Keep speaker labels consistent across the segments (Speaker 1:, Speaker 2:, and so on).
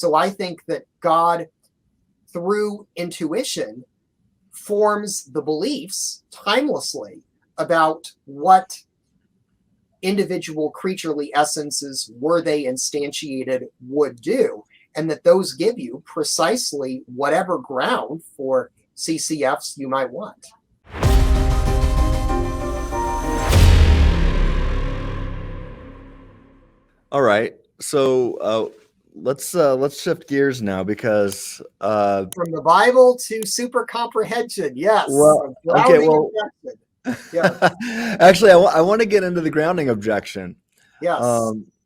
Speaker 1: So I think that God, through intuition, forms the beliefs timelessly about what individual creaturely essences, were they instantiated, would do, and that those give you precisely whatever ground for CCFs you might want.
Speaker 2: All right, so let's shift gears now, because
Speaker 1: from the Bible to super comprehension. Yes.
Speaker 2: Well, okay. Well,
Speaker 1: yeah.
Speaker 2: Actually, I want to get into the grounding objection.
Speaker 1: Yes.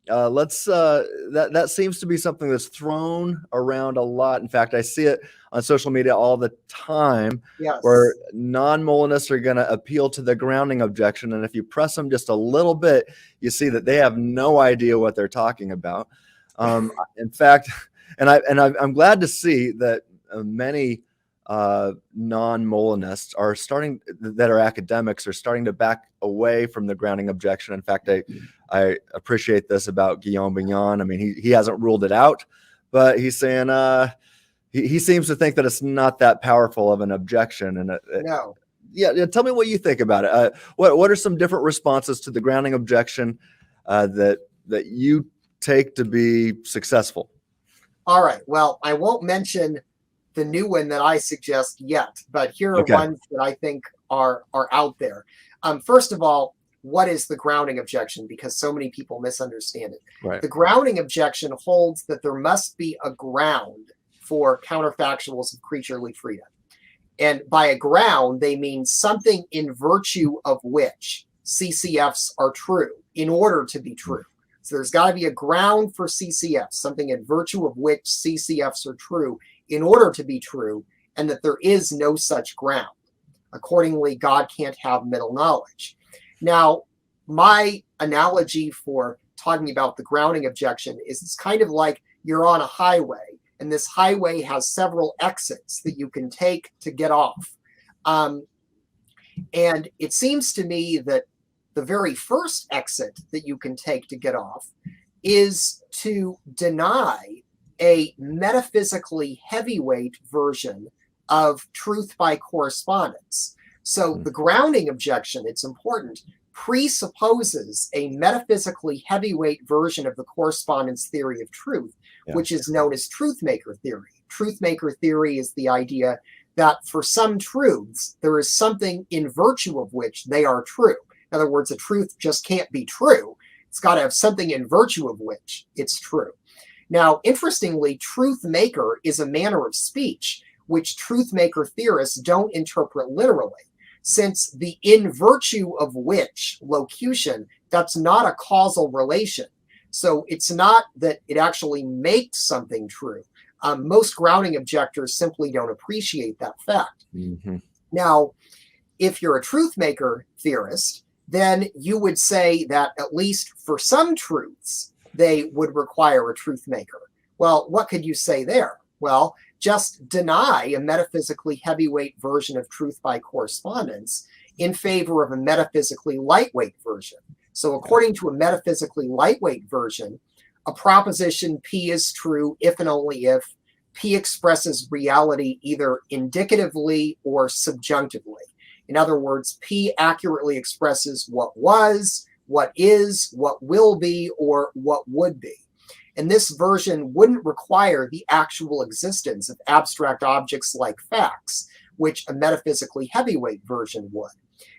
Speaker 2: Let's. That seems to be something that's thrown around a lot. In fact, I see it on social media all the time.
Speaker 1: Yes.
Speaker 2: Where non-Molinists are going to appeal to the grounding objection, and if you press them just a little bit, you see that they have no idea what they're talking about. In fact, I'm glad to see that many non-Molinists are starting, that are academics, are starting to back away from the grounding objection. In fact, I appreciate this about Guillaume Bignon. I mean, he hasn't ruled it out, but he's saying he seems to think that it's not that powerful of an objection. And
Speaker 1: no.
Speaker 2: Yeah, tell me what you think about it. What are some different responses to the grounding objection that you take to be successul?
Speaker 1: All right. Well, I won't mention the new one that I suggest yet, but here are ones that I think are out there. First of all, what is the grounding objection? Because so many people misunderstand it.
Speaker 2: Right.
Speaker 1: The grounding objection holds that there must be a ground for counterfactuals of creaturely freedom. And by a ground, they mean something in virtue of which CCFs are true in order to be true. So there's got to be a ground for CCFs, something in virtue of which CCFs are true in order to be true, and that there is no such ground. Accordingly, God can't have middle knowledge. Now, my analogy for talking about the grounding objection is it's kind of like you're on a highway, and this highway has several exits that you can take to get off. And it seems to me that the very first exit that you can take to get off is to deny a metaphysically heavyweight version of truth by correspondence. So the grounding objection, it's important, presupposes a metaphysically heavyweight version of the correspondence theory of truth, which is known as Truth Maker theory. Truth Maker theory is the idea that for some truths, there is something in virtue of which they are true. In other words, a truth just can't be true. It's got to have something in virtue of which it's true. Now, interestingly, truth maker is a manner of speech which truth maker theorists don't interpret literally, since the in virtue of which locution, that's not a causal relation. So it's not that it actually makes something true. Most grounding objectors simply don't appreciate that fact.
Speaker 2: Mm-hmm.
Speaker 1: Now, if you're a truth maker theorist, then you would say that at least for some truths, they would require a truth maker. Well, what could you say there? Well, just deny a metaphysically heavyweight version of truth by correspondence in favor of a metaphysically lightweight version. So according to a metaphysically lightweight version, a proposition P is true if and only if P expresses reality either indicatively or subjunctively. In other words, P accurately expresses what was, what is, what will be, or what would be. And this version wouldn't require the actual existence of abstract objects like facts, which a metaphysically heavyweight version would.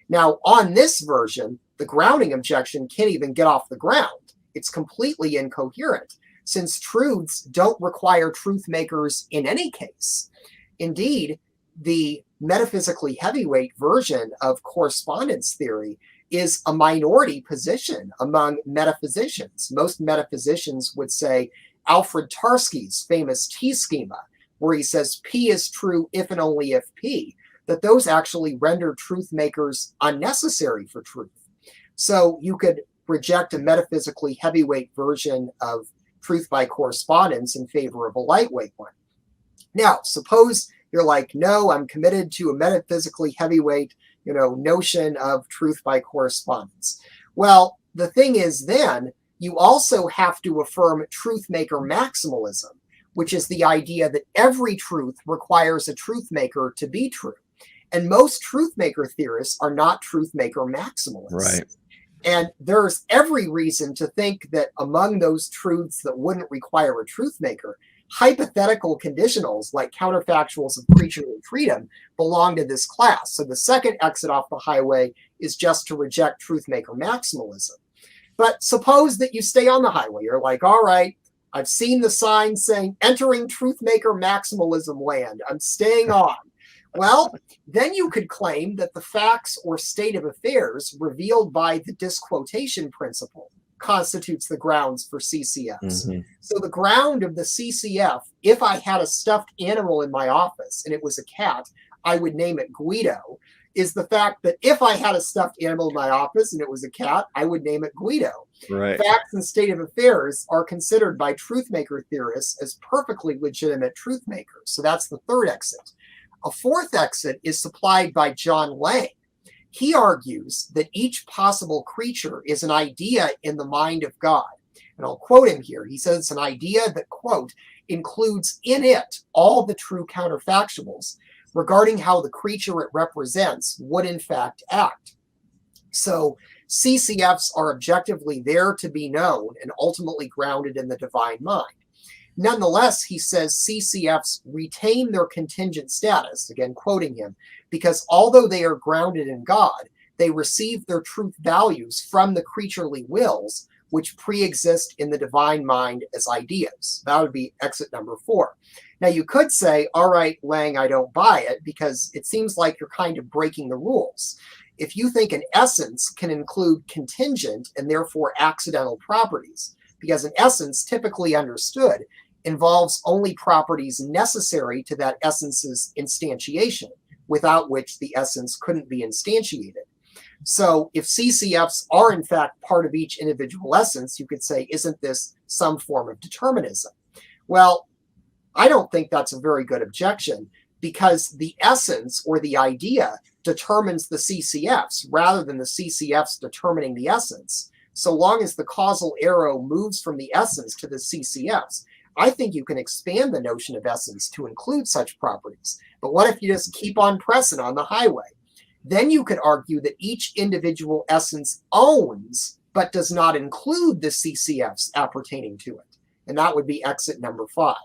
Speaker 1: Now, on this version, the grounding objection can't even get off the ground. It's completely incoherent, since truths don't require truth makers in any case. Indeed, the metaphysically heavyweight version of correspondence theory is a minority position among metaphysicians. Most metaphysicians would say Alfred Tarski's famous T schema, where he says P is true if and only if P, that those actually render truth makers unnecessary for truth. So you could reject a metaphysically heavyweight version of truth by correspondence in favor of a lightweight one. Now, suppose you're like, no, I'm committed to a metaphysically heavyweight, notion of truth by correspondence. Well, the thing is then, you also have to affirm Truth Maker Maximalism, which is the idea that every truth requires a truth maker to be true. And most truth maker theorists are not truth maker maximalists.
Speaker 2: Right.
Speaker 1: And there's every reason to think that among those truths that wouldn't require a truth maker, hypothetical conditionals like counterfactuals of creaturely freedom belong to this class. So the second exit off the highway is just to reject truth maker maximalism. But suppose that you stay on the highway. You're like, all right, I've seen the sign saying entering truth maker maximalism land. I'm staying on. Well, then you could claim that the facts or state of affairs revealed by the disquotation principle constitutes the grounds for CCFs.
Speaker 2: Mm-hmm.
Speaker 1: So the ground of the CCF, if I had a stuffed animal in my office and it was a cat, I would name it Guido, is the fact that if I had a stuffed animal in my office and it was a cat, I would name it Guido.
Speaker 2: Right.
Speaker 1: Facts and state of affairs are considered by truth maker theorists as perfectly legitimate truth makers. So that's the third exit. A fourth exit is supplied by John Laing. He argues that each possible creature is an idea in the mind of God. And I'll quote him here. He says it's an idea that, quote, includes in it all the true counterfactuals regarding how the creature it represents would in fact act. So CCFs are objectively there to be known and ultimately grounded in the divine mind. Nonetheless, he says CCFs retain their contingent status, again quoting him, because although they are grounded in God, they receive their truth values from the creaturely wills, which pre-exist in the divine mind as ideas. That would be exit number 4. Now, you could say, all right, Laing, I don't buy it, because it seems like you're kind of breaking the rules. If you think an essence can include contingent and therefore accidental properties, because an essence, typically understood, involves only properties necessary to that essence's instantiation, without which the essence couldn't be instantiated. So if CCFs are in fact part of each individual essence, you could say, isn't this some form of determinism? Well, I don't think that's a very good objection, because the essence or the idea determines the CCFs rather than the CCFs determining the essence. So long as the causal arrow moves from the essence to the CCFs, I think you can expand the notion of essence to include such properties. But what if you just keep on pressing on the highway? Then you could argue that each individual essence owns, but does not include the CCFs appertaining to it. And that would be exit number 5.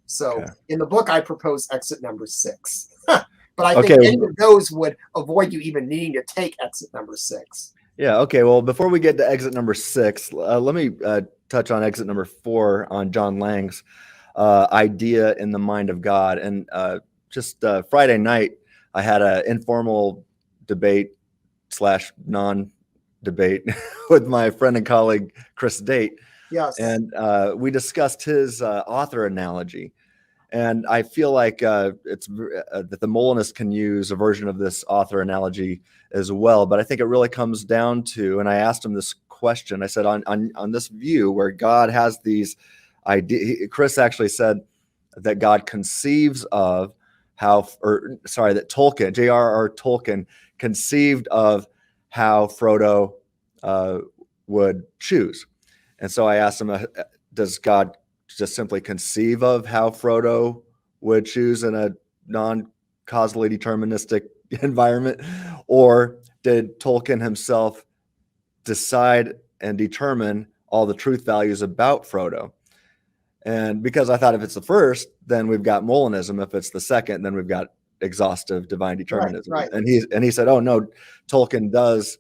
Speaker 1: So in the book, I propose exit number 6. But I think any of those would avoid you even needing to take exit number 6.
Speaker 2: Yeah. Okay. Well, before we get to exit number 6, let me touch on exit number 4 on John Lang's idea in the mind of God. And just Friday night, I had an informal debate / non-debate with my friend and colleague, Chris Date.
Speaker 1: Yes.
Speaker 2: And we discussed his author analogy. And I feel like it's that the Molinist can use a version of this author analogy as well. But I think it really comes down to, and I asked him this question, I said, on this view where God has these ideas, Chris actually said that God conceives of that Tolkien, J.R.R. Tolkien, conceived of how Frodo would choose. And so I asked him, does God just simply conceive of how Frodo would choose in a non-causally deterministic environment? Or did Tolkien himself decide and determine all the truth values about Frodo? And because I thought if it's the first, then we've got Molinism. If it's the second, then we've got exhaustive divine determinism.
Speaker 1: Right.
Speaker 2: And he said, oh no, Tolkien does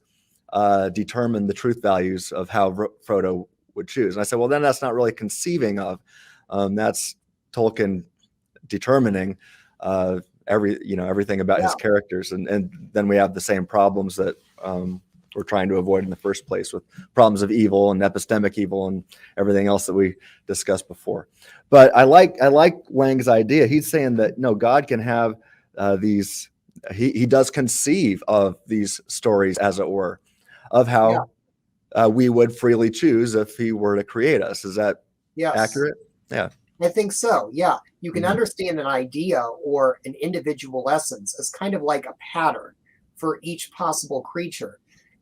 Speaker 2: determine the truth values of how Frodo would choose. And I said, well, then that's not really conceiving of. That's Tolkien determining everything about his characters. And then we have the same problems that we're trying to avoid in the first place, with problems of evil and epistemic evil and everything else that we discussed before. But I like Lang's idea. He's saying that no, God can have these. He does conceive of these stories, as it were, of how we would freely choose if he were to create us. Is that accurate? Yeah.
Speaker 1: I think so. Yeah. You can understand an idea or an individual essence as kind of like a pattern for each possible creature.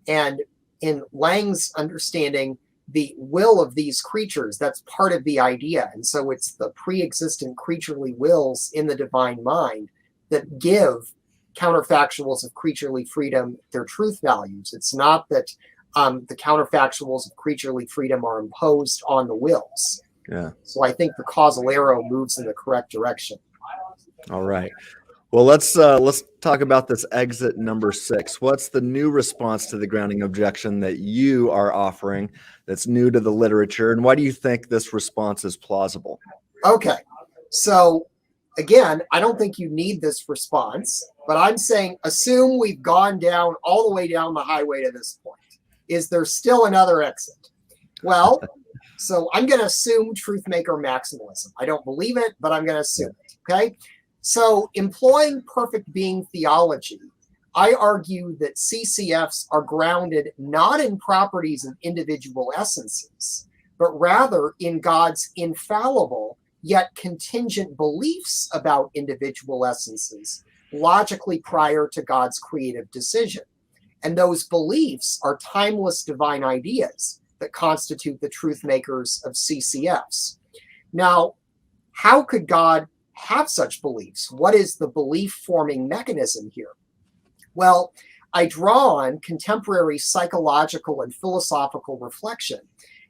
Speaker 1: And in Lang's understanding, the will of these creatures. That's part of the idea. And so it's the pre-existent creaturely wills in the divine mind that give counterfactuals of creaturely freedom their truth values. It's not that the counterfactuals of creaturely freedom are imposed on the wills.
Speaker 2: Yeah.
Speaker 1: So I think the causal arrow moves in the correct direction.
Speaker 2: All right. Well, let's talk about this exit number 6. What's the new response to the grounding objection that you are offering that's new to the literature, and why do you think this response is plausible?
Speaker 1: Okay, so again, I don't think you need this response, but I'm saying assume we've gone down all the way down the highway to this point. Is there still another exit? Well, so I'm going to assume Truth Maker Maximalism. I don't believe it, but I'm going to assume it, okay? So employing perfect being theology, I argue that CCFs are grounded not in properties of individual essences, but rather in God's infallible yet contingent beliefs about individual essences, logically prior to God's creative decision. And those beliefs are timeless divine ideas that constitute the truth makers of CCFs. Now, how could God have such beliefs? What is the belief forming mechanism here? Well, I draw on contemporary psychological and philosophical reflection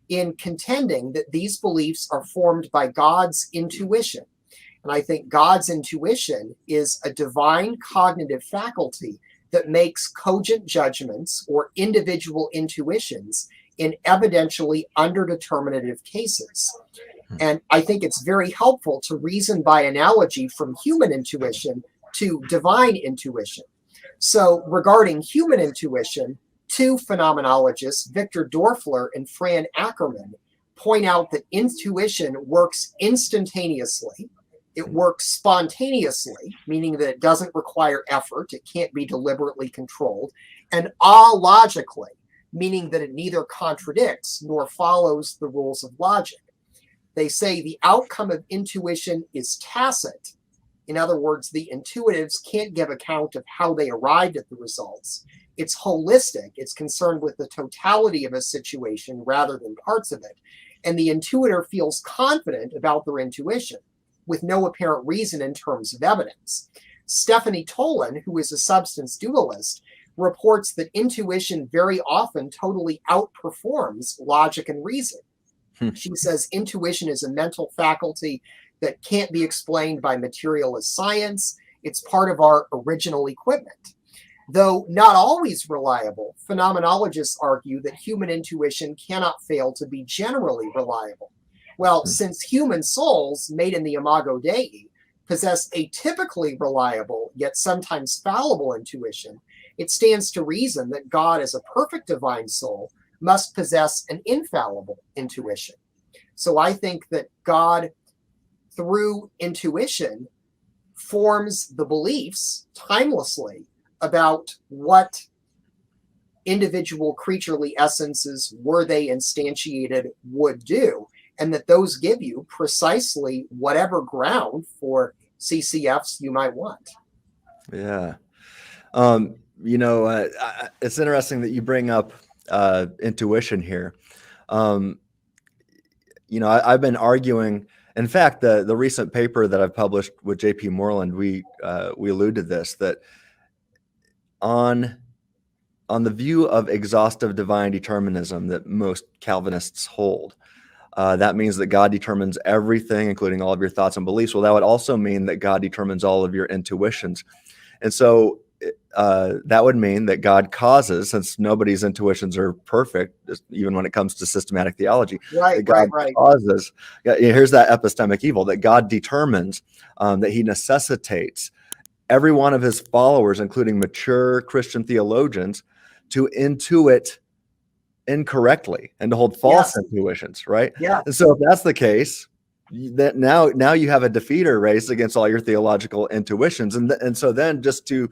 Speaker 1: in contending that these beliefs are formed by God's intuition. And I think God's intuition is a divine cognitive faculty that makes cogent judgments or individual intuitions in evidentially underdeterminative cases. And I think it's very helpful to reason by analogy from human intuition to divine intuition. So regarding human intuition, two phenomenologists, Victor Dorfler and Fran Ackerman, point out that intuition works instantaneously. It works spontaneously, meaning that it doesn't require effort. It can't be deliberately controlled. And alogically, meaning that it neither contradicts nor follows the rules of logic. They say the outcome of intuition is tacit. In other words, the intuitives can't give account of how they arrived at the results. It's holistic. It's concerned with the totality of a situation rather than parts of it. And the intuitor feels confident about their intuition with no apparent reason in terms of evidence. Stephanie Tolan, who is a substance dualist, reports that intuition very often totally outperforms logic and reason. She says intuition is a mental faculty that can't be explained by materialist science. It's part of our original equipment. Though not always reliable, phenomenologists argue that human intuition cannot fail to be generally reliable. Well, since human souls, made in the Imago Dei, possess a typically reliable yet sometimes fallible intuition, it stands to reason that God, as a perfect divine soul, must possess an infallible intuition. So I think that God, through intuition, forms the beliefs timelessly about what individual creaturely essences, were they instantiated, would do, and that those give you precisely whatever ground for CCFs you might want.
Speaker 2: Yeah. It's interesting that you bring up intuition here. I've been arguing, in fact, the recent paper that I've published with J.P. Moreland, we allude to this, that on the view of exhaustive divine determinism that most Calvinists hold, that means that God determines everything, including all of your thoughts and beliefs. Well, that would also mean that God determines all of your intuitions. And so that would mean that God causes, since nobody's intuitions are perfect, even when it comes to systematic theology, that God causes, here's that epistemic evil, that God determines, that he necessitates every one of his followers, including mature Christian theologians, to intuit incorrectly and to hold false intuitions, right?
Speaker 1: Yeah.
Speaker 2: And so if that's the case, that now you have a defeater race against all your theological intuitions. And so then just to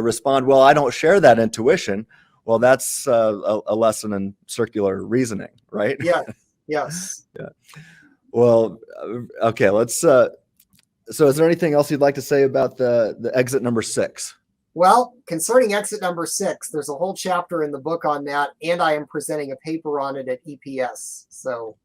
Speaker 2: respond, well, I don't share that intuition. Well, that's a lesson in circular reasoning, right?
Speaker 1: Yeah. Yes.
Speaker 2: Yeah. Well, okay, let's, so is there anything else you'd like to say about the exit number 6?
Speaker 1: Well, concerning exit number 6, there's a whole chapter in the book on that, and I am presenting a paper on it at EPS. So